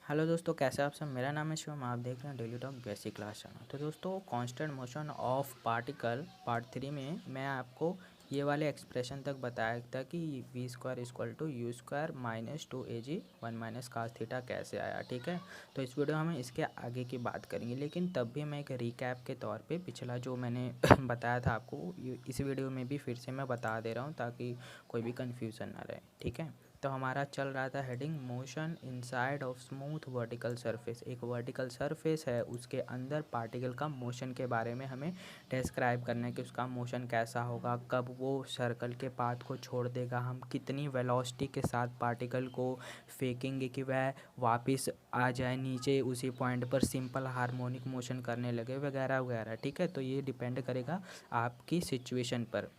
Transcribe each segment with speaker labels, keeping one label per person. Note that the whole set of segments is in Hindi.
Speaker 1: हेलो दोस्तों, कैसे आप सब। मेरा नाम है शिवम, आप देख रहे हैं daily talk basic class channel. तो दोस्तों, constant motion of particle part 3 में मैं आपको ये वाले एक्सप्रेशन तक बताया था कि V square equal to you square minus 2 AG 1 minus cos theta कैसे आया। ठीक है, तो इस वीडियो में इसके आगे की बात करेंगे, लेकिन तब भी मैं एक रिकैप के तौर पे पिछला जो मैंने बताया था आपको इस वीडियो में भी फिर से मैं बता दे रहा हूँ ताकि कोई भी कन्फ्यूज़न ना रहे। ठीक है, तो हमारा चल रहा था heading motion inside of smooth vertical surface. एक वर्टिकल सरफेस है, उसके अंदर पार्टिकल का मोशन के बारे में हमें डिस्क्राइब करना है कि उसका मोशन कैसा होगा, कब वो सर्कल के पाथ को छोड़ देगा, हम कितनी वेलोसिटी के साथ पार्टिकल को फेंकेंगे कि वह वापस आ जाए नीचे उसी पॉइंट पर सिंपल हार्मोनिक मोशन करने लगे वगैरह वगैरह। ठीक है, तो ये डिपेंड करेगा आपकी सिचुएशन पर,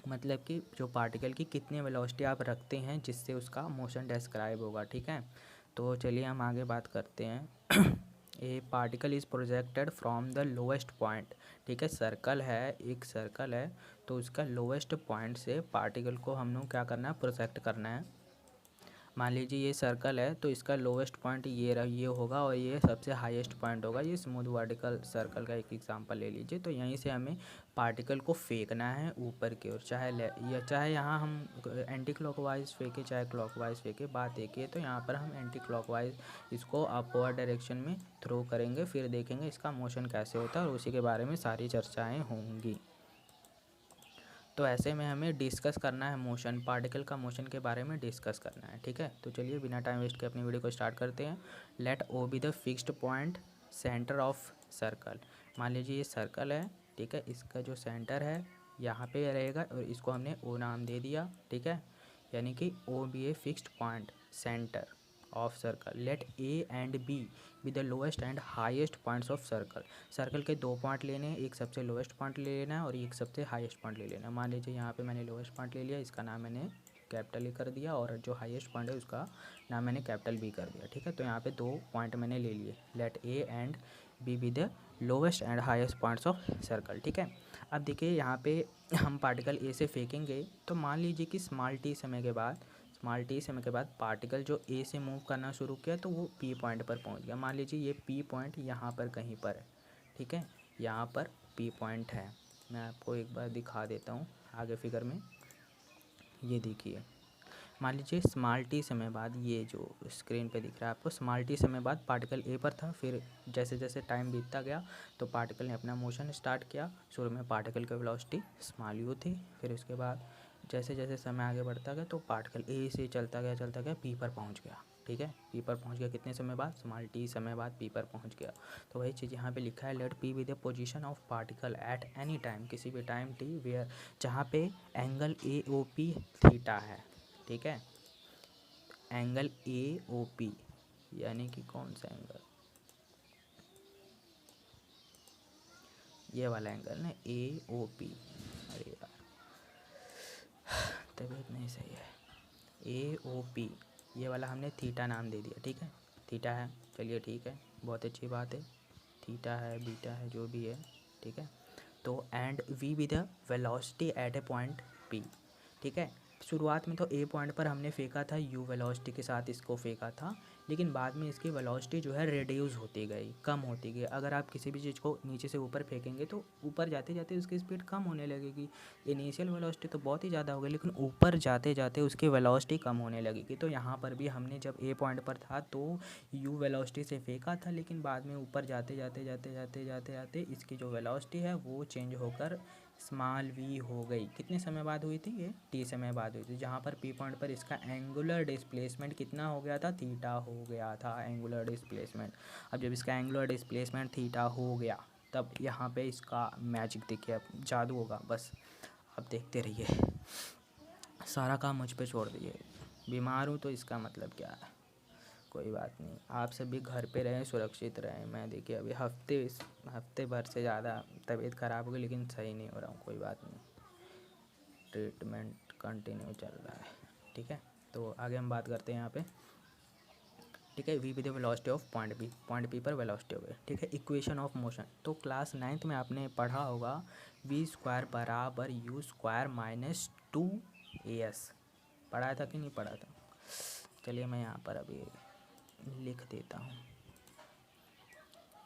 Speaker 1: मतलब कि जो पार्टिकल की कितनी वेलोसिटी आप रखते हैं जिससे उसका मोशन डिस्क्राइब होगा। ठीक है, तो चलिए हम आगे बात करते हैं। ए particle is projected from the lowest point. ठीक है, सर्कल है, एक सर्कल है, तो उसका लोएस्ट पॉइंट से पार्टिकल को हम लोग क्या करना है, प्रोजेक्ट करना है। मान लीजिए ये सर्कल है, तो इसका लोवेस्ट पॉइंट ये होगा और ये सबसे हाईएस्ट पॉइंट होगा। ये स्मूथ वर्टिकल सर्कल का एक एग्जांपल ले लीजिए। तो यहीं से हमें पार्टिकल को फेंकना है ऊपर की ओर, चाहे यहाँ हम एंटी क्लॉकवाइज फेंके चाहे क्लॉकवाइज फेंके, बात एक ही है। तो यहाँ पर हम एंटी क्लॉकवाइज इसको अपवर्ड डायरेक्शन में थ्रो करेंगे, फिर देखेंगे इसका मोशन कैसे होता है और उसी के बारे में सारी चर्चाएँ होंगी। तो ऐसे में हमें डिस्कस करना है मोशन, पार्टिकल का मोशन के बारे में डिस्कस करना है। ठीक है, तो चलिए बिना टाइम वेस्ट के अपनी वीडियो को स्टार्ट करते हैं। Let O be the fixed point centre of circle. मान लीजिए ये सर्कल है, ठीक है, इसका जो सेंटर है यहाँ पे रहेगा और इसको हमने ओ नाम दे दिया। ठीक है, यानी कि O be a fixed point centre of circle. Let A and B the lowest and highest points of circle. Circle के दो पॉइंट लेने हैं, एक सबसे लोएस्ट पॉइंट ले लेना है और एक सबसे हाईएस्ट पॉइंट ले लेना है। मान लीजिए यहाँ पे मैंने लोएस्ट पॉइंट ले लिया, इसका नाम मैंने कैपिटल ए कर दिया, और जो हाईएस्ट पॉइंट है उसका नाम मैंने कैपिटल बी कर दिया। ठीक है, तो यहाँ पे दो पॉइंट मैंने ले लिए। Let A and B the lowest and highest points of circle. ठीक है, अब देखिए यहाँ पे हम पार्टिकल ए से फेंकेंगे, तो मान लीजिए कि स्मॉल टी समय के बाद पार्टिकल जो ए से मूव करना शुरू किया तो वो पी पॉइंट पर पहुंच गया। मान लीजिए ये पी पॉइंट यहाँ पर कहीं पर है। ठीक है, यहाँ पर पी पॉइंट है। मैं आपको एक बार दिखा देता हूँ आगे फिगर में। ये देखिए, मान लीजिए स्मॉल टी समय बाद, ये जो स्क्रीन पे दिख रहा है आपको, स्मॉल टी समय बाद पार्टिकल ए पर था। फिर जैसे जैसे टाइम बीतता गया तो पार्टिकल ने अपना मोशन स्टार्ट किया। शुरू में पार्टिकल की वेलोसिटी स्मॉल यू थी, फिर उसके बाद जैसे जैसे समय आगे बढ़ता गया तो पार्टिकल ए से चलता गया पी पर पहुंच गया। ठीक है, पी पर पहुंच गया कितने समय बाद, स्मॉल टी समय बाद पी पर पहुंच गया। तो वही चीज़ यहाँ पे लिखा है, let P be the position of particle at any time, किसी भी टाइम टी वेयर, जहाँ पे angle A O P theta है। ठीक है, एंगल ए ओ पी यानी कि कौन सा एंगल, ये वाला एंगल ना, ए ओ पी। अरे यार तबीयत नहीं सही है। ए ओ पी, ये वाला हमने थीटा नाम दे दिया। ठीक है, थीटा है, चलिए ठीक है, बहुत अच्छी बात है। थीटा है, बीटा है, जो भी है। ठीक है, तो and V be the velocity at a point P. ठीक है, शुरुआत में तो ए पॉइंट पर हमने फेंका था, यू वेलोसिटी के साथ इसको फेंका था, लेकिन बाद में इसकी वेलोसिटी जो है रिड्यूस होती गई, कम होती गई। अगर आप किसी भी चीज़ को नीचे से ऊपर फेंकेंगे तो ऊपर जाते जाते उसकी स्पीड कम होने लगेगी। इनिशियल वेलोसिटी तो बहुत ही ज़्यादा हो गई, लेकिन ऊपर जाते जाते उसकी वेलोसिटी कम होने लगेगी। तो यहाँ पर भी हमने जब ए पॉइंट पर था तो यू वेलोसिटी से फेंका था, लेकिन बाद में ऊपर जाते जाते जाते जाते जाते जाते इसकी जो वेलोसिटी है वो चेंज होकर स्मॉल वी हो गई। कितने समय बाद हुई थी, ये टी समय बाद हुई थी, जहाँ पर पी पॉइंट पर इसका एंगुलर डिस्प्लेसमेंट कितना हो गया था, थीटा हो गया था एंगुलर डिस्प्लेसमेंट। अब जब इसका एंगुलर डिस्प्लेसमेंट थीटा हो गया तब यहाँ पे इसका मैजिक देखिए, अब जादू होगा। बस आप देखते रहिए, सारा काम मुझ पे छोड़ दीजिए। बीमार हूँ तो इसका मतलब क्या है, कोई बात नहीं, आप सभी घर पे रहें, सुरक्षित रहें। मैं देखिए अभी हफ्ते भर से ज़्यादा तबीयत ख़राब हो गई, लेकिन सही नहीं हो रहा हूँ, कोई बात नहीं, ट्रीटमेंट कंटिन्यू चल रहा है। ठीक है, तो आगे हम बात करते हैं यहाँ पे। ठीक है, V with the velocity of point P पर वेलोसिटी हो गई। ठीक है, इक्वेशन ऑफ मोशन, तो क्लास 9th में आपने पढ़ा होगा वी स्क्वायर बराबर यू स्क्वायर माइनस 2 AS। पढ़ाया था कि नहीं पढ़ा था, चलिए मैं यहाँ पर अभी लिख देता हूँ,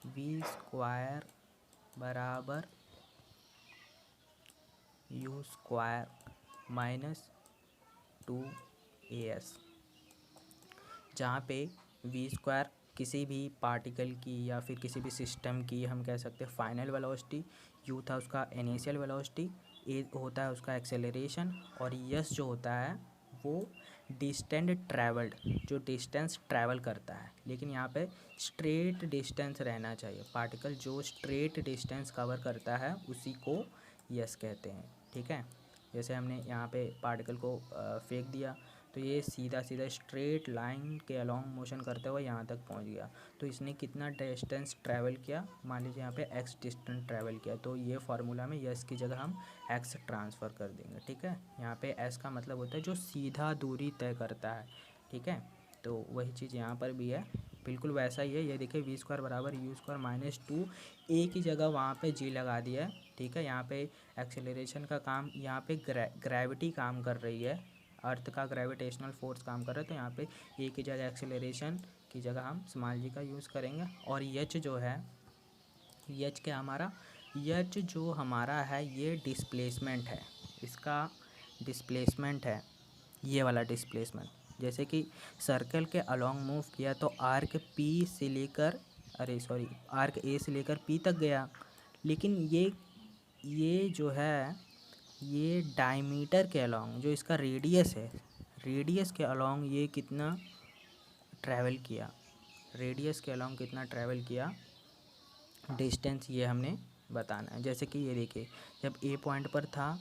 Speaker 1: वी स्क्वायर बराबर यू स्क्वायर माइनस 2AS, जहाँ पे वी स्क्वायर किसी भी पार्टिकल की या फिर किसी भी सिस्टम की हम कह सकते हैं फाइनल वेलोसिटी, यू था उसका इनिशियल वेलोसिटी, ए होता है उसका एक्सेलरेशन, और यस जो होता है वो डिस्टेंस ट्रैवल्ड, जो डिस्टेंस ट्रैवल करता है। लेकिन यहाँ पे स्ट्रेट डिस्टेंस रहना चाहिए, पार्टिकल जो स्ट्रेट डिस्टेंस कवर करता है उसी को यस कहते हैं। ठीक है, जैसे हमने यहाँ पे पार्टिकल को फेंक दिया तो ये सीधा सीधा स्ट्रेट लाइन के अलोंग मोशन करते हुए यहाँ तक पहुँच गया। तो इसने कितना डिस्टेंस ट्रैवल किया, मान लीजिए यहाँ पे x डिस्टेंस ट्रैवल किया, तो ये फार्मूला में यस की जगह हम x ट्रांसफ़र कर देंगे। ठीक है, यहाँ पे s का मतलब होता है जो सीधा दूरी तय करता है। ठीक है, तो वही चीज़ यहाँ पर भी है, बिल्कुल वैसा ही है। ये देखिए वी स्क्वायर बराबर यू स्क्वायर माइनस 2, ए की जगह वहाँ पे जी लगा दिया है। ठीक है, यहाँ पे एक्सेलरेशन का काम, यहाँ पे ग्रेविटी काम कर रही है, अर्थ का ग्रेविटेशनल फोर्स काम कर रहा है, तो यहाँ पे ए की जगह एक्सेलरेशन की जगह हम स्मॉल जी का यूज़ करेंगे। और एच जो है, एच क्या हमारा, एच जो हमारा है ये डिस्प्लेसमेंट है, इसका डिस्प्लेसमेंट है, ये वाला डिस्प्लेसमेंट। जैसे कि सर्कल के अलोंग मूव किया तो आर्क पी से लेकर, आर्क ए से लेकर पी तक गया, लेकिन ये जो है ये डायमीटर के अलोंग, जो इसका रेडियस है, रेडियस के अलोंग ये कितना ट्रैवल किया, रेडियस के अलोंग कितना ट्रैवल किया, डिस्टेंस ये हमने बताना है। जैसे कि ये देखिए जब ए पॉइंट पर था,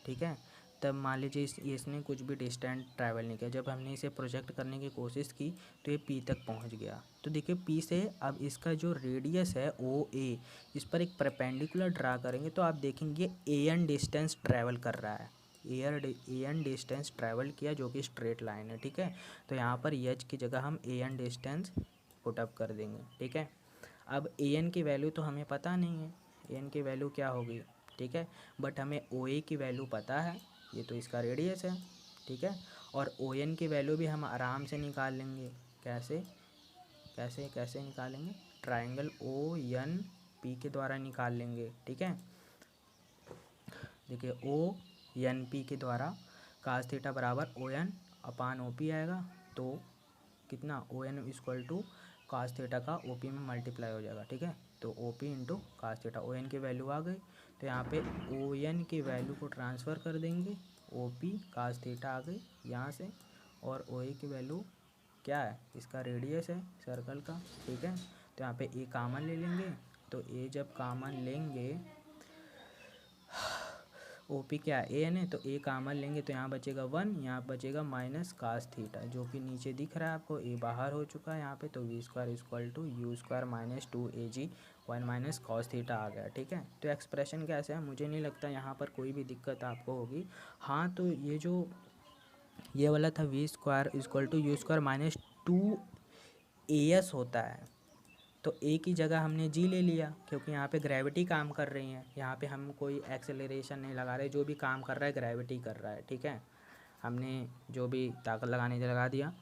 Speaker 1: ठीक है, तब मान लीजिए इसने कुछ भी डिस्टेंस ट्रैवल नहीं किया, जब हमने इसे प्रोजेक्ट करने की कोशिश की तो ये पी तक पहुंच गया। तो देखिए पी से अब इसका जो रेडियस है ओ ए, इस पर एक परपेंडिकुलर ड्रा करेंगे तो आप देखेंगे ए एन डिस्टेंस ट्रैवल कर रहा है, ए एन डिस्टेंस ट्रैवल किया जो कि स्ट्रेट लाइन है। ठीक है, तो यहाँ पर एच की जगह हम ए एन डिस्टेंस पुटअप कर देंगे। ठीक है, अब ए एन की वैल्यू तो हमें पता नहीं है, ए एन की वैल्यू क्या होगी, ठीक है, बट हमें ओ ए की वैल्यू पता है, ये तो इसका रेडियस है। ठीक है, और ओ एन की वैल्यू भी हम आराम से निकाल लेंगे, कैसे कैसे कैसे निकालेंगे, ट्रायंगल ओ एन पी के द्वारा निकाल लेंगे। ठीक है, देखिए ओ एन पी के द्वारा कास थीटा बराबर ओ एन अपान ओ पी आएगा, तो कितना O N equal to cos theta का ओ पी में मल्टीप्लाई हो जाएगा। ठीक है, तो O P into cos theta, O N की वैल्यू आ गई, तो यहाँ पे ओ एन की वैल्यू को ट्रांसफ़र कर देंगे, ओ पी कास थीटा आ गई यहाँ से, और ओ ए की वैल्यू क्या है, इसका रेडियस है सर्कल का। ठीक है, तो यहाँ पे ए कामन ले लेंगे, तो ए जब कामन लेंगे, ओ पी क्या ए एन है, तो ए कामन लेंगे तो यहाँ बचेगा 1, यहाँ बचेगा माइनस कास थीटा, जो कि नीचे दिख रहा है आपको, ए बाहर हो चुका है यहाँ पे, तो v square equal to you square minus 2AG 1 minus cos theta आ गया। ठीक है, तो एक्सप्रेशन कैसे है, मुझे नहीं लगता यहाँ पर कोई भी दिक्कत आपको होगी। हाँ, तो ये वाला था V square equal to you square minus 2AS होता है, तो ए की जगह हमने जी ले लिया, क्योंकि यहाँ पे ग्रेविटी काम कर रही है, यहाँ पे हम कोई एक्सेलरेशन नहीं लगा रहे, जो भी काम कर रहा है ग्रेविटी कर रहा है। ठीक है, हमने जो भी ताकत लगाने से लगा दिया।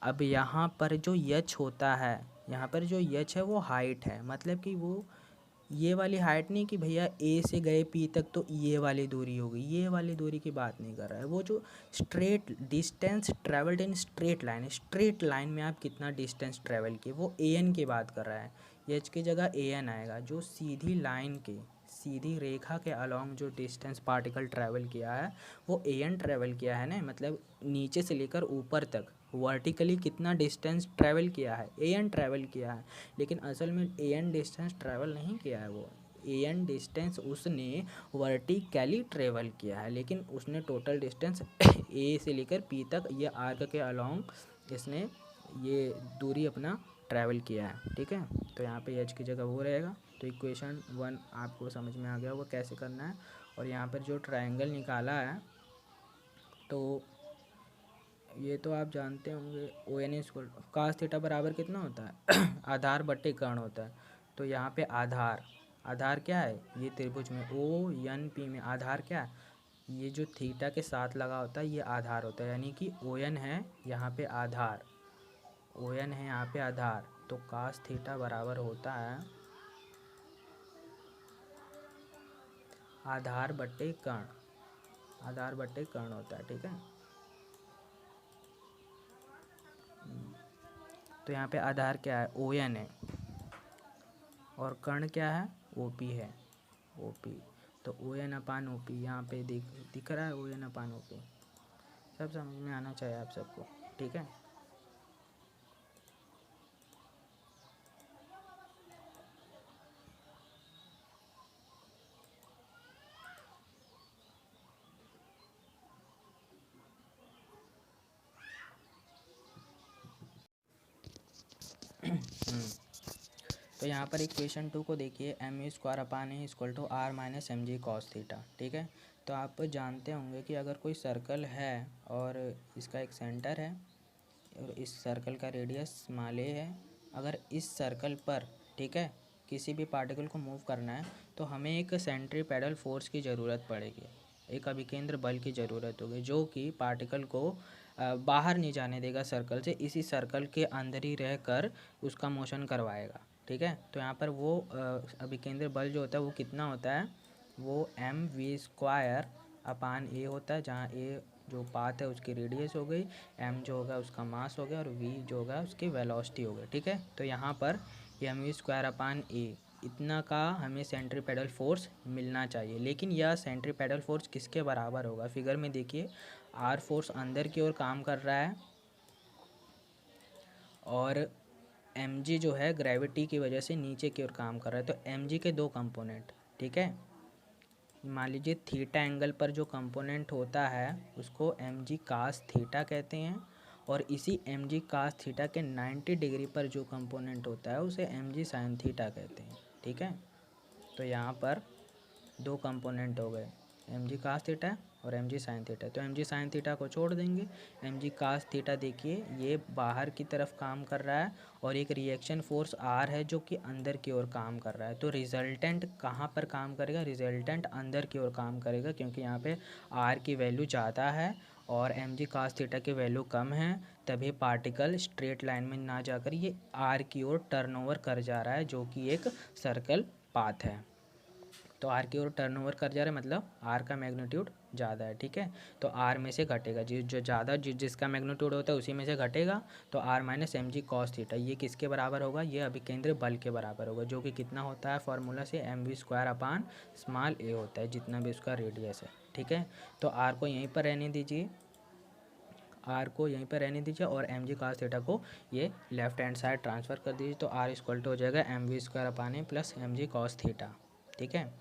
Speaker 1: अब यहाँ पर जो यच होता है, यहाँ पर जो यच है वो हाइट है, मतलब कि वो ये वाली हाइट नहीं कि भैया ए से गए पी तक तो ये वाली दूरी होगी, ये वाली दूरी की बात नहीं कर रहा है, वो जो straight distance travelled in straight line, straight line में आप कितना डिस्टेंस ट्रैवल किए, वो ए एन की बात कर रहा है। एच की जगह ए एन आएगा, जो सीधी लाइन के, सीधी रेखा के अलोंग जो डिस्टेंस पार्टिकल ट्रैवल किया है वो ए एन ट्रैवल किया है ना, मतलब नीचे से लेकर ऊपर तक वर्टिकली कितना डिस्टेंस ट्रैवल किया है, ए एन ट्रैवल किया है। लेकिन असल में ए एन डिस्टेंस ट्रैवल नहीं किया है, वो ए एन डिस्टेंस उसने वर्टिकली ट्रैवल किया है, लेकिन उसने टोटल डिस्टेंस ए से लेकर पी तक ये आर्क के अलोंग इसने ये दूरी अपना ट्रैवल किया है। ठीक है, तो यहाँ पे एच की जगह वो रहेगा, तो इक्वेशन 1 आपको समझ में आ गया वो कैसे करना है। और यहाँ पर जो ट्रायंगल निकाला है तो ये तो आप जानते होंगे, O N equal cos theta बराबर कितना होता है आधार बट्टे कर्ण होता है। तो यहाँ पे आधार क्या है, ये त्रिभुज में ओ एन पी में आधार क्या है, ये जो थीटा के साथ लगा होता है ये आधार होता है, यानी कि ओ एन है यहाँ पे आधार, ओ एन है यहाँ पे आधार, तो कास थीटा बराबर होता है आधार बट्टे कर्ण, आधार बट्टे कर्ण होता है, ठीक है। तो यहाँ पे आधार क्या है, ओ एन है, और कर्ण क्या है, ओ पी है, ओ पी। तो ओ एन अपान ओ पी यहाँ पे दिख रहा है, ओ एन अपान ओ पी। सब समझ में आना चाहिए आप सबको, ठीक है। तो यहाँ पर इक्वेशन 2 को देखिए, M U square upon A equal to R minus M G cos theta, ठीक है। तो आप जानते होंगे कि अगर कोई सर्कल है और इसका एक सेंटर है और इस सर्कल का रेडियस स्मॉल ए है, अगर इस सर्कल पर, ठीक है, किसी भी पार्टिकल को मूव करना है तो हमें एक सेंट्रीपेटल फोर्स की ज़रूरत पड़ेगी, एक अभिकेंद्र बल की ज़रूरत होगी, जो कि पार्टिकल को बाहर नहीं जाने देगा सर्कल से, इसी सर्कल के अंदर ही रहकर उसका मोशन करवाएगा, ठीक है। तो यहाँ पर वो अभिकेंद्र बल जो होता है वो कितना होता है, वो एम वी स्क्वायर अपान ए होता है, जहाँ ए जो पाथ है उसकी रेडियस हो गई, एम जो होगा उसका मास हो गया, और वी जो होगा उसकी वेलोसिटी हो गई, ठीक है। तो यहाँ पर एम वी स्क्वायर अपान ए इतना का हमें सेंट्रीपेटल फोर्स मिलना चाहिए, लेकिन यह सेंट्रीपेटल फोर्स किसके बराबर होगा, फिगर में देखिए, आर फोर्स अंदर की ओर काम कर रहा है और एम जी जो है ग्रेविटी की वजह से नीचे की ओर काम कर रहा है। तो एम जी के दो कंपोनेंट, ठीक है, मान लीजिए थीटा एंगल पर जो कंपोनेंट होता है उसको एम जी कास थीटा कहते हैं, और इसी एम जी कास थीटा के 90 डिग्री पर जो कंपोनेंट होता है उसे एम जी साइन थीटा कहते हैं, ठीक है। तो यहाँ पर दो कंपोनेंट हो गए, एम जी कास थीटा और एम जी साइन थीटा। तो एम जी साइन थीटा को छोड़ देंगे, एम जी कास थीटा देखिए ये बाहर की तरफ काम कर रहा है और एक रिएक्शन फोर्स आर है जो कि अंदर की ओर काम कर रहा है। तो रिजल्टेंट कहाँ पर काम करेगा, रिजल्टेंट अंदर की ओर काम करेगा, क्योंकि यहाँ पे आर की वैल्यू ज़्यादा है और एम जी कास थीटा की वैल्यू कम है, तभी पार्टिकल स्ट्रेट लाइन में ना जाकर ये आर की ओर टर्नओवर कर जा रहा है, जो कि एक सर्कल पाथ है। तो आर की ओर टर्नओवर कर जा रहा है, मतलब आर का मैग्नीट्यूड ज़्यादा है, ठीक है। तो आर में से घटेगा, जो ज़्यादा जिसका मैग्नीट्यूड होता है उसी में से घटेगा, तो R minus M G cos theta ये किसके बराबर होगा, ये अभिकेंद्र बल के बराबर होगा, जो कि कितना होता है फॉर्मूला से M V square upon small A होता है, जितना भी उसका रेडियस है, ठीक है। तो आर को यहीं पर रहने दीजिए, आर को यहीं पर रहने दीजिए और एम जी कास थीटा को ये लेफ्ट हैंड साइड ट्रांसफ़र कर दीजिए। तो आर इक्वल टू हो जाएगा M V square upon A plus M G cos theta, ठीक है।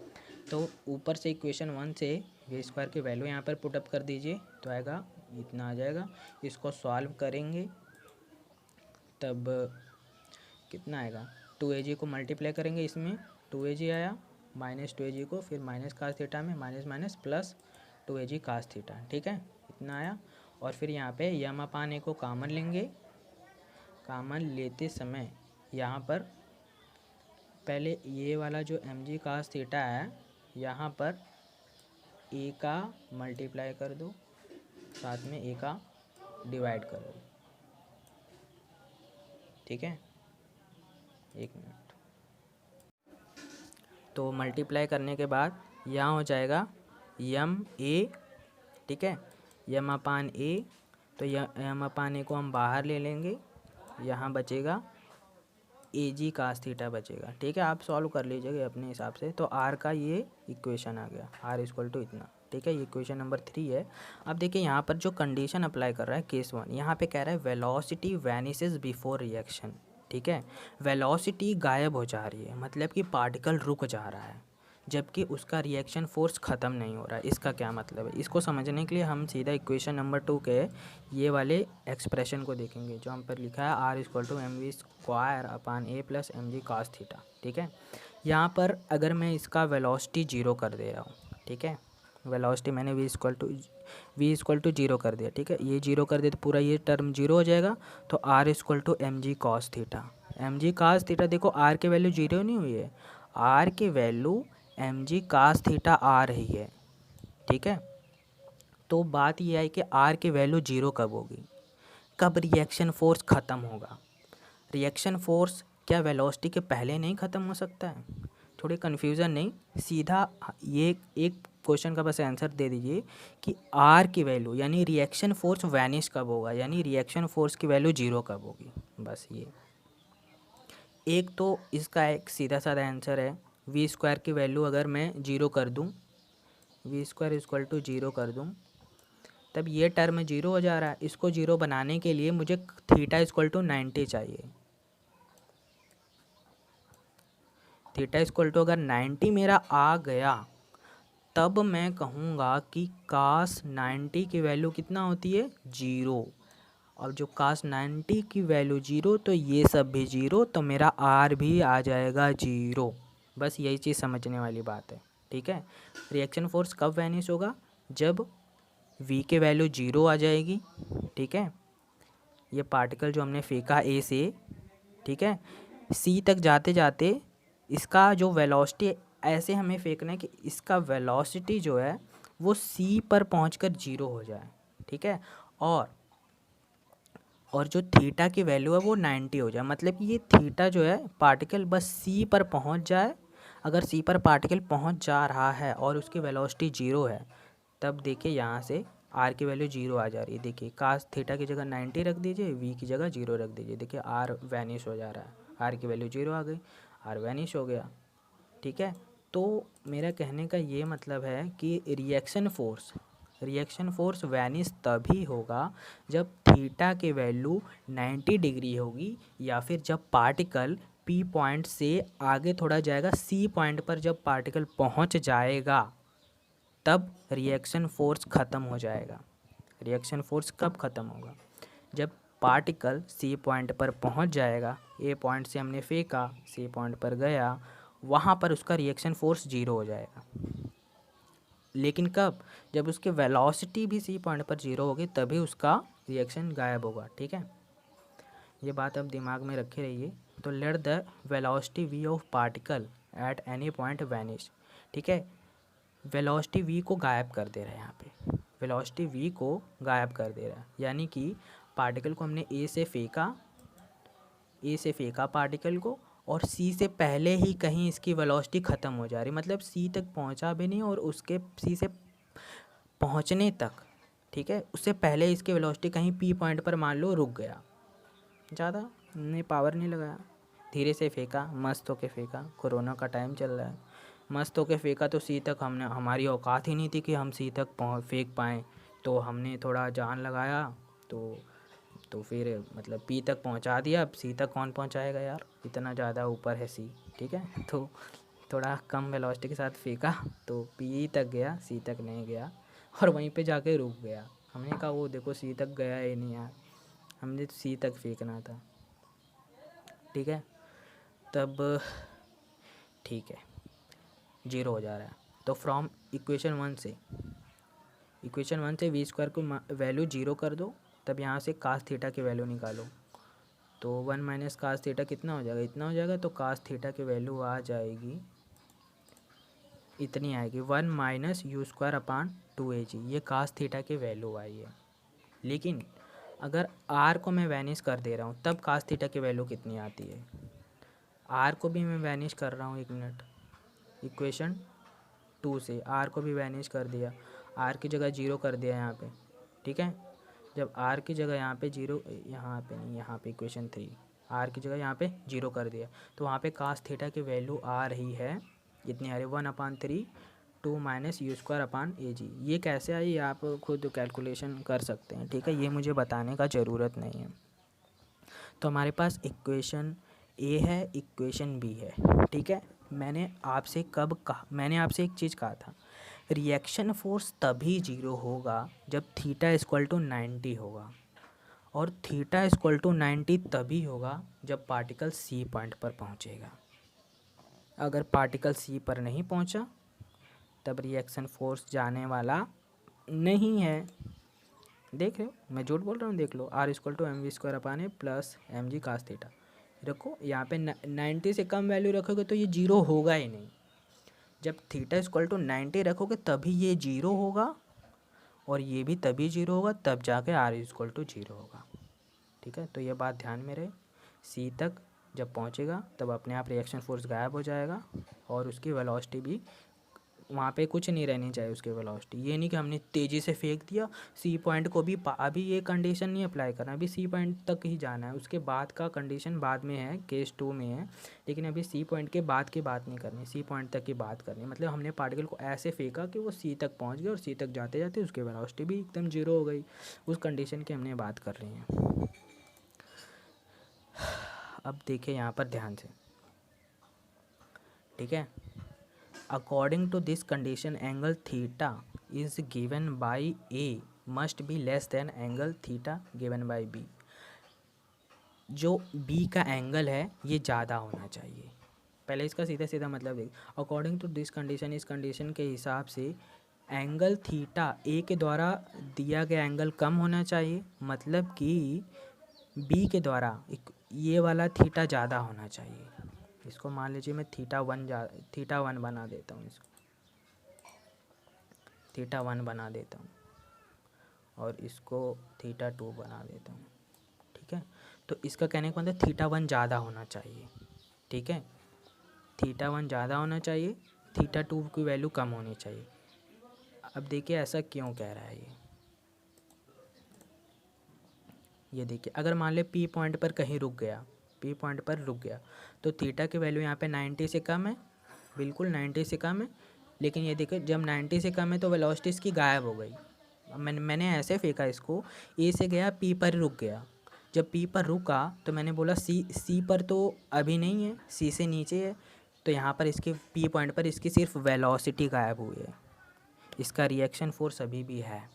Speaker 1: तो ऊपर से इक्वेशन 1 से वी स्क्वायर की वैल्यू यहाँ पर पुटअप कर दीजिए, तो आएगा इतना आ जाएगा। इसको सॉल्व करेंगे तब कितना आएगा, 2 को मल्टीप्लाई करेंगे, इसमें 2 आया, माइनस 2 को फिर माइनस कास थीटा में minus minus plus 2 cos theta, ठीक है, इतना आया। और फिर यहाँ पे यम अपान ए को कॉमन लेंगे, कॉमन लेते समय यहाँ पर पहले ये वाला जो एम जी कास थीटा है यहाँ पर ए का मल्टीप्लाई कर दो, साथ में ए का डिवाइड कर दो, ठीक है, एक मिनट। तो मल्टीप्लाई करने के बाद यहाँ हो जाएगा यम ए, ठीक है, यम अपान ए, तो यम अपान ए को हम बाहर ले लेंगे, यहाँ बचेगा ए जी कास थीटा बचेगा, ठीक है। आप सॉल्व कर लीजिएगा अपने हिसाब से। तो आर का ये इक्वेशन आ गया, आर इक्वल टू इतना, ठीक है, ये इक्वेशन नंबर 3 है। अब देखिए यहाँ पर जो कंडीशन अप्लाई कर रहा है केस 1, यहाँ पे कह रहा है वेलोसिटी वैनिसेस बिफोर रिएक्शन, ठीक है, वेलोसिटी गायब हो जा रही है, मतलब कि पार्टिकल रुक जा रहा है जबकि उसका रिएक्शन फोर्स ख़त्म नहीं हो रहा है। इसका क्या मतलब है, इसको समझने के लिए हम सीधा इक्वेशन नंबर 2 के ये वाले एक्सप्रेशन को देखेंगे, जो हम पर लिखा है R equal to M V square upon A plus M G cos theta, ठीक है। यहाँ पर अगर मैं इसका वेलोसिटी 0 कर दे रहा हूँ, ठीक है, वेलोसिटी मैंने वी इक्वल टू 0 कर दिया, ठीक है, ये 0 कर दिया तो पूरा ये टर्म 0 हो जाएगा। तो R equal to M G cos theta, M G cos theta देखो आर की वैल्यू 0 नहीं हुई है, आर की value M G cos theta आ रही है, ठीक है। तो बात यह है कि आर की वैल्यू 0 कब होगी, कब रिएक्शन फोर्स ख़त्म होगा? रिएक्शन फोर्स क्या वेलोसिटी के पहले नहीं ख़त्म हो सकता है? थोड़ी कन्फ्यूज़न नहीं, सीधा ये एक क्वेश्चन का बस आंसर दे दीजिए कि आर की वैल्यू यानी रिएक्शन फोर्स वैनिश कब होगा, यानी रिएक्शन फोर्स की वैल्यू जीरो कब होगी, बस ये। एक तो इसका एक सीधा साधा आंसर है, वी स्क्वायर की वैल्यू अगर मैं जीरो कर दूं, V square equal to zero कर दूं, तब ये टर्म जीरो हो जा रहा है। इसको जीरो बनाने के लिए मुझे थीटा इक्वल टू 90 चाहिए। थीटा इक्वल टू अगर 90 मेरा आ गया, तब मैं कहूँगा कि कास 90 की वैल्यू कितना होती है, जीरो। और जो कास 90 की वैल्यू जीरो, तो ये सब भी जीरो, तो मेरा आर भी आ जाएगा जीरो। बस यही चीज़ समझने वाली बात है, ठीक है। रिएक्शन फोर्स कब वैनिश होगा? जब वी के वैल्यू जीरो आ जाएगी, ठीक है। ये पार्टिकल जो हमने फेंका ए से, ठीक है, सी तक जाते जाते इसका जो वेलोसिटी ऐसे हमें फेंकना है कि इसका वेलोसिटी जो है वो सी पर पहुंचकर जीरो हो जाए, ठीक है। और जो थीटा की वैल्यू है वो 90 हो जाए, मतलब कि ये थीटा जो है पार्टिकल बस सी पर पहुंच जाए। अगर सी पर पार्टिकल पहुंच जा रहा है और उसकी वेलोसिटी जीरो है, तब देखिए यहाँ से आर की वैल्यू जीरो आ जा रही है। देखिए कास थीटा की जगह 90 रख दीजिए, वी की जगह जीरो रख दीजिए, देखिए आर वैनिश हो जा रहा है, आर की वैल्यू जीरो आ गई, आर वैनिश हो गया, ठीक है। तो मेरा कहने का ये मतलब है कि रिएक्शन फोर्स वैनिश तभी होगा जब थीटा की वैल्यू 90 डिग्री होगी, या फिर जब पार्टिकल पी पॉइंट से आगे थोड़ा जाएगा, सी पॉइंट पर जब पार्टिकल पहुंच जाएगा, तब रिएक्शन फोर्स ख़त्म हो जाएगा। रिएक्शन फोर्स कब ख़त्म होगा? जब पार्टिकल सी पॉइंट पर पहुंच जाएगा, ए पॉइंट से हमने फेंका, सी पॉइंट पर गया, वहाँ पर उसका रिएक्शन फोर्स जीरो हो जाएगा। लेकिन कब? जब उसकी वेलोसिटी भी सी पॉइंट पर जीरो होगी, तभी उसका रिएक्शन गायब होगा, ठीक है। ये बात अब दिमाग में रखे रहिए। तो let the velocity V of particle at any point vanish, ठीक है। वेलोसिटी वी को गायब कर दे रहा है, यहाँ पे वेलोसिटी वी को गायब कर दे रहा है, यानी कि पार्टिकल को हमने ए से फेंका पार्टिकल को, और सी से पहले ही कहीं इसकी वेलोसिटी ख़त्म हो जा रही, मतलब सी तक पहुंचा भी नहीं और उसके सी से पहुंचने तक, ठीक है, उससे पहले इसकी वेलोसिटी कहीं पी पॉइंट पर मान लो रुक गया। ज़्यादा ने पावर नहीं लगाया, धीरे से फेंका, मस्त होके फेंका, कोरोना का टाइम चल रहा है, मस्त होके फेंका, तो सी तक हमारी औकात ही नहीं थी कि हम सी तक फेंक पाएँ, तो हमने थोड़ा जान लगाया, तो फिर मतलब पी तक पहुंचा दिया। अब सी तक कौन पहुंचाएगा यार, इतना ज़्यादा ऊपर है सी, ठीक है। तो थोड़ा कम वेलोसिटी के साथ फेंका, तो पी तक गया, सी तक नहीं गया, और वहीं पे जाके रुक गया। हमने कहा वो देखो सी तक गया ही नहीं यार, हमने सी तक फेंकना था, ठीक है। तब ठीक है, जीरो हो जा रहा है। तो फ्रॉम इक्वेशन वन से वी स्क्वायर को वैल्यू जीरो कर दो, तब यहाँ से कास थीटा की वैल्यू निकालो, तो 1 माइनस कास थीटा कितना हो जाएगा, इतना हो जाएगा। तो कास थीटा की वैल्यू आ जाएगी, इतनी आएगी, 1 माइनस यू स्क्वायर अपान 2 ये कास थीटा की वैल्यू आई है। लेकिन अगर आर को मैं वैनिश कर दे रहा हूँ, तब कास थीटा की वैल्यू कितनी आती है? आर को भी मैं वैनिश कर रहा हूँ, एक मिनट, इक्वेशन 2 से आर को भी वैनिश कर दिया, आर की जगह जीरो कर दिया यहाँ पे, ठीक है। जब आर की जगह यहाँ पे जीरो, यहाँ पे नहीं, यहाँ पे इक्वेशन 3, आर की जगह यहाँ पे जीरो कर दिया, तो वहाँ पे कास थीटा की वैल्यू आ रही है, इतनी आ रही है 1/3 2 माइनस यू स्क्वायर अपान ए जी। ये कैसे आई आप खुद कैलकुलेशन कर सकते हैं, ठीक है, ये मुझे बताने का ज़रूरत नहीं है। तो हमारे पास इक्वेशन ए है, इक्वेशन बी है, ठीक है। मैंने आपसे एक चीज़ कहा था, रिएक्शन फोर्स तभी जीरो होगा जब थीटा इक्वल टू 90 होगा, और थीटा इक्वल टू 90 तभी होगा जब पार्टिकल सी पॉइंट पर पहुंचेगा। अगर पार्टिकल सी पर नहीं पहुंचा, तब रिएक्शन फोर्स जाने वाला नहीं है। देख रहे हो, मैं झूठ बोल रहा हूँ, देख लो, R equal to M V square upon A plus M G cos theta. रखो यहाँ पे 90 से कम वैल्यू रखोगे तो ये जीरो होगा ही नहीं। जब थीटा इक्वल टू 90 रखोगे तभी ये जीरो होगा, और ये भी तभी जीरो होगा, तब जाके आर इक्वल टू जीरो होगा। ठीक है, तो ये बात ध्यान में रहे। सी तक जब पहुँचेगा तब अपने आप रिएक्शन फोर्स गायब हो जाएगा और उसकी वेलोसिटी भी वहाँ पे कुछ नहीं रहनी चाहिए उसकी वेलोसिटी। ये नहीं कि हमने तेज़ी से फेंक दिया सी पॉइंट को भी, अभी ये कंडीशन नहीं अप्लाई करना, अभी सी पॉइंट तक ही जाना है, उसके बाद का कंडीशन बाद में है, केस 2 में है, लेकिन अभी सी पॉइंट के बाद की बात नहीं करनी, सी पॉइंट तक की बात करनी। मतलब हमने पार्टिकल को ऐसे फेंका कि वो सी तक पहुँच गया और सी तक जाते जाते उसकी वेलोसिटी भी एकदम जीरो हो गई, उस कंडीशन की हमने बात कर रही हैं। अब देखिए यहाँ पर ध्यान से, ठीक है। According to this condition, angle theta is given by A must be less than angle theta given by B. जो B का एंगल है ये ज़्यादा होना चाहिए। पहले इसका सीधा सीधा मतलब देख, अकॉर्डिंग टू दिस कंडीशन, इस कंडीशन के हिसाब से एंगल थीटा A के द्वारा दिया गया एंगल कम होना चाहिए, मतलब कि B के द्वारा ये वाला थीटा ज़्यादा होना चाहिए। इसको मान लीजिए मैं थीटा वन बना देता हूँ, इसको थीटा 1 बना देता हूँ और इसको थीटा 2 बना देता हूँ, ठीक है। तो इसका कहने का मतलब थीटा 1 ज़्यादा होना चाहिए, ठीक है, थीटा 1 ज़्यादा होना चाहिए, थीटा 2 की वैल्यू कम होनी चाहिए। अब देखिए ऐसा क्यों कह रहा है ये देखिए, अगर मान ले पी पॉइंट पर कहीं रुक गया, पी पॉइंट पर रुक गया तो थीटा की वैल्यू यहाँ पे 90 से कम है, बिल्कुल 90 से कम है, लेकिन ये देखिए जब 90 से कम है तो वेलोसिटी इसकी गायब हो गई। मैंने ऐसे फेंका इसको, ए से गया पी पर रुक गया, जब पी पर रुका तो मैंने बोला सी पर तो अभी नहीं है, सी से नीचे है, तो यहाँ पर इसके पी पॉइंट पर इसकी सिर्फ वेलोसिटी गायब हुई है, इसका रिएक्शन फोर्स अभी भी है,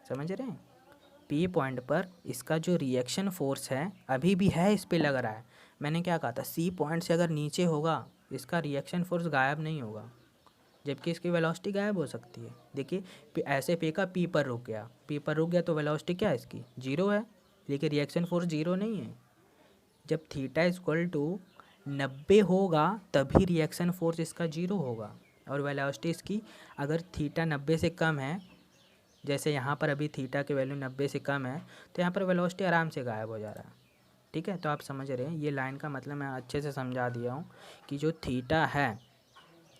Speaker 1: समझ रहे हैं। पी पॉइंट पर इसका जो रिएक्शन फोर्स है अभी भी है, इस पे लग रहा है। मैंने क्या कहा था, सी पॉइंट से अगर नीचे होगा इसका रिएक्शन फोर्स गायब नहीं होगा, जबकि इसकी वेलोसिटी गायब हो सकती है। देखिए ऐसे फेंका, पी पर रुक गया, पी पर रुक गया तो वेलोसिटी क्या है इसकी, जीरो है, लेकिन रिएक्शन फोर्स जीरो नहीं है। जब थीटा इक्वल टू 90 होगा तभी रिएक्शन फोर्स इसका जीरो होगा, और वेलोसिटी इसकी अगर थीटा 90 से कम है, जैसे यहाँ पर अभी थीटा की वैल्यू 90 से कम है, तो यहाँ पर वेलोसिटी आराम से गायब हो जा रहा है, ठीक है। तो आप समझ रहे हैं, ये लाइन का मतलब मैं अच्छे से समझा दिया हूँ कि जो थीटा है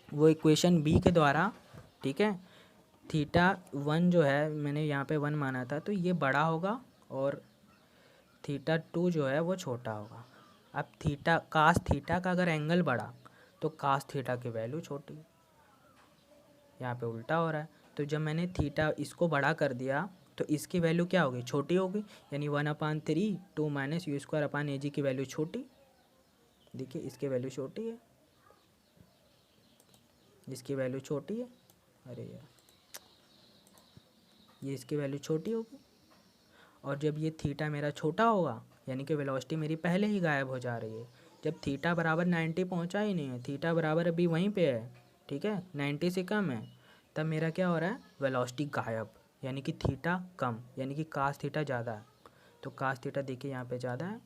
Speaker 1: वो इक्वेशन बी के द्वारा, ठीक है, थीटा 1 जो है मैंने यहाँ पे 1 माना था, तो ये बड़ा होगा और थीटा 2 जो है वो छोटा होगा। अब थीटा कास थीटा का अगर एंगल बढ़ा तो कास थीटा की वैल्यू छोटी, यहाँ पे उल्टा हो रहा है। तो जब मैंने थीटा इसको बड़ा कर दिया तो इसकी वैल्यू क्या होगी, छोटी होगी, यानी 1/3 2 माइनस यू स्क्वायर अपान ए जी की वैल्यू छोटी, देखिए इसकी वैल्यू छोटी है, इसकी वैल्यू छोटी है, अरे यार ये इसकी वैल्यू छोटी होगी। और जब ये थीटा मेरा छोटा होगा यानी कि वेलोसिटी मेरी पहले ही गायब हो जा रही है, जब थीटा बराबर 90 पहुंचा ही नहीं है, थीटा बराबर अभी वहीं पे है, ठीक है, 90 से कम है, तब मेरा क्या हो रहा है, वेलोसिटी गायब, यानी कि थीटा कम, यानी कि कास थीटा ज़्यादा है। तो कास थीटा देखिए यहाँ पे ज़्यादा है,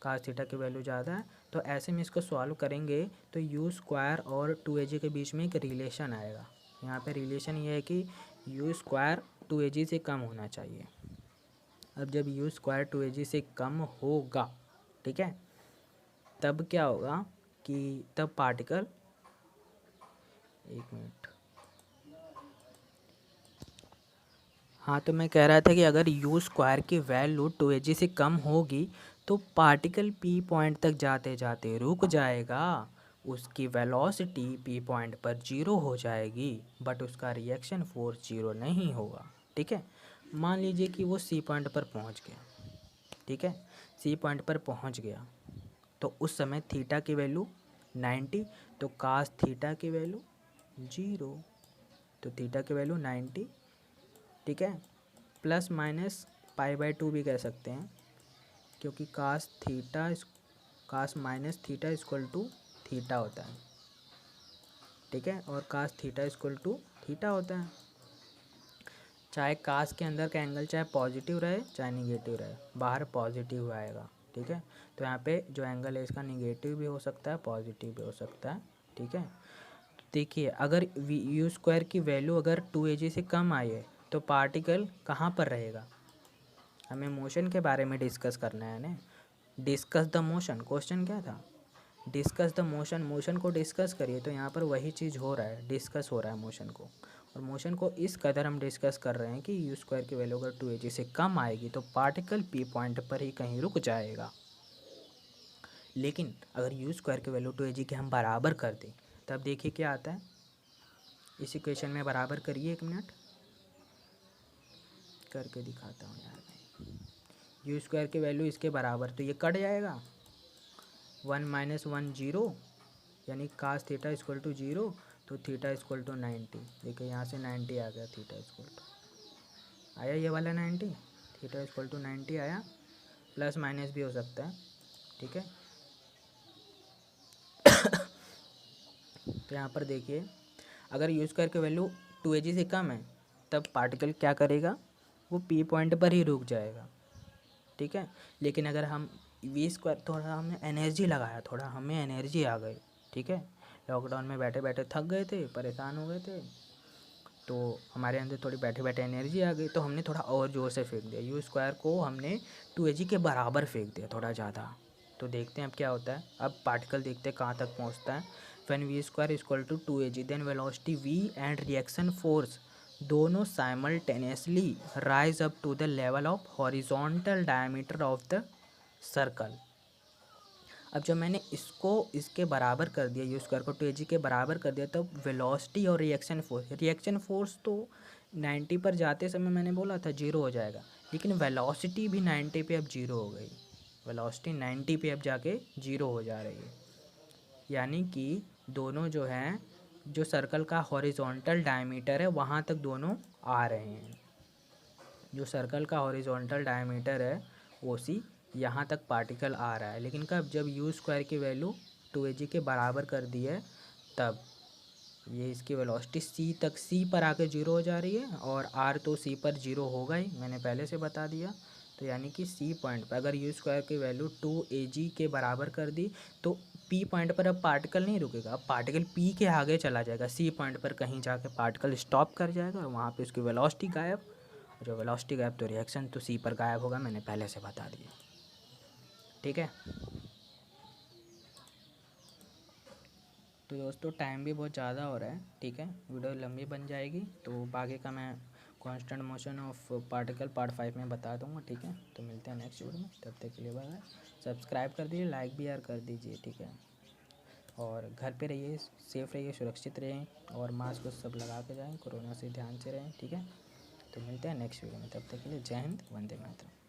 Speaker 1: कास थीटा की वैल्यू ज़्यादा है, तो ऐसे में इसको सॉल्व करेंगे तो यू स्क्वायर और 2AG के बीच में एक रिलेशन आएगा। यहाँ पे रिलेशन ये है कि यू स्क्वायर 2AG से कम होना चाहिए। अब जब यू स्क्वायर 2AG से कम होगा, ठीक है, तब क्या होगा कि तब पार्टिकल, एक मिनट, हाँ तो मैं कह रहा था कि अगर यू स्क्वायर की वैल्यू 2AG से कम होगी तो पार्टिकल पी पॉइंट तक जाते जाते रुक जाएगा, उसकी वेलोसिटी पी पॉइंट पर जीरो हो जाएगी, बट उसका रिएक्शन फोर्स जीरो नहीं होगा, ठीक है। मान लीजिए कि वो सी पॉइंट पर पहुंच गया, ठीक है, सी पॉइंट पर पहुंच गया तो उस समय थीटा की वैल्यू 90, तो कास थीटा की वैल्यू जीरो, तो थीटा की वैल्यू 90, ठीक है, प्लस माइनस π/2 भी कह सकते हैं, क्योंकि cos minus theta equal to theta होता है, ठीक है, और cos theta equal to theta होता है। चाहे कास के अंदर का एंगल चाहे पॉजिटिव रहे चाहे निगेटिव रहे, बाहर पॉजिटिव आएगा, ठीक है। तो यहाँ पे जो एंगल है इसका निगेटिव भी हो सकता है पॉजिटिव भी हो सकता है, ठीक है। देखिए अगर यू स्क्वायर की वैल्यू अगर 2AG से कम आई है तो पार्टिकल कहाँ पर रहेगा, हमें मोशन के बारे में डिस्कस करना है ना। डिस्कस द मोशन, क्वेश्चन क्या था, डिस्कस द मोशन। मोशन को डिस्कस करिए, तो यहाँ पर वही चीज़ हो रहा है, डिस्कस हो रहा है मोशन को। और मोशन को इस कदर हम डिस्कस कर रहे हैं कि यू स्क्वायर की वैल्यू अगर 2 से कम आएगी तो पार्टिकल पी पॉइंट पर ही कहीं रुक जाएगा। लेकिन अगर यू स्क्वायर की वैल्यू 2 के हम बराबर कर दें, तब देखिए क्या आता है। इस इक्वेशन में बराबर करिए, 1 मिनट करके दिखाता हूँ यार मैं। यू स्क्वायर की वैल्यू इसके बराबर, तो ये कट जाएगा, 1 - 1 0, यानी कास थीटा इक्वल टू 0, तो थीटा इक्वल टू 90। देखिए यहाँ से 90 आ गया, थीटा इक्वल टू आया ये वाला 90, थीटा इक्वल टू 90 आया, प्लस माइनस भी हो सकता है, ठीक है। तो यहाँ पर देखिए, अगर यू स्क्वायर की वैल्यू 2 से कम है तब पार्टिकल क्या करेगा, वो पी पॉइंट पर ही रुक जाएगा, ठीक है। लेकिन अगर हम वी स्क्वायर, थोड़ा हमने एनर्जी लगाया, थोड़ा हमें एनर्जी आ गई, ठीक है। लॉकडाउन में बैठे बैठे थक गए थे, परेशान हो गए थे, तो हमारे अंदर थोड़ी बैठे बैठे एनर्जी आ गई, तो हमने थोड़ा और ज़ोर से फेंक दिया, यू स्क्वायर को हमने 2 के बराबर फेंक दिया, थोड़ा ज़्यादा। तो देखते हैं अब क्या होता है। अब पार्टिकल देखते हैं कहाँ तक पहुँचता है। When V square equal to 2 then velocity v and reaction force दोनों simultaneously rise up to the level of horizontal diameter of the circle. अब जब मैंने इसको इसके बराबर कर दिया, यू स्क्वायर को 2 के बराबर कर दिया, तब वेलोसिटी और रिएक्शन फोर्स तो 90 पर जाते समय मैंने बोला था 0 हो जाएगा, लेकिन वेलोसिटी भी 90 पे अब 0 हो गई। वेलोसिटी 90 पे अब जाके 0 हो जा रही है, यानी कि दोनों जो हैं, जो सर्कल का हॉरिजॉन्टल डायमीटर है वहाँ तक दोनों आ रहे हैं। जो सर्कल का हॉरिजॉन्टल डायमीटर है वो सी यहाँ तक पार्टिकल आ रहा है। लेकिन कब, जब यू स्क्वायर की वैल्यू 2 के बराबर कर दी है, तब ये इसकी वेलोसिटी सी तक, सी पर आके 0 हो जा रही है, और आर तो सी पर 0 होगा ही, मैंने पहले से बता दिया। तो यानी कि सी पॉइंट पर अगर यू स्क्वायर की वैल्यू 2 के बराबर कर दी, तो पी पॉइंट पर अब पार्टिकल नहीं रुकेगा, अब पार्टिकल पी के आगे चला जाएगा, सी पॉइंट पर कहीं जाके पार्टिकल स्टॉप कर जाएगा, और वहाँ पे उसकी वेलोसिटी गायब। जो वेलोसिटी गायब तो रिएक्शन तो सी पर गायब होगा, मैंने पहले से बता दिया, ठीक है। तो दोस्तों टाइम भी बहुत ज़्यादा हो रहा है, ठीक है, वीडियो लंबी बन जाएगी, तो बाकी का मैं constant motion of particle part 5 में बता दूंगा, ठीक है। तो मिलते हैं नेक्स्ट वीडियो में, तब तक के लिए बाय। सब्सक्राइब कर दीजिए, लाइक भी यार कर दीजिए, ठीक है। और घर पे रहिए, सेफ़ रहिए, सुरक्षित रहें, और मास्क सब लगा के जाएँ, कोरोना से ध्यान से रहें, ठीक है। तो मिलते हैं नेक्स्ट वीडियो में, तब तक के लिए जय हिंद, वंदे मातरम।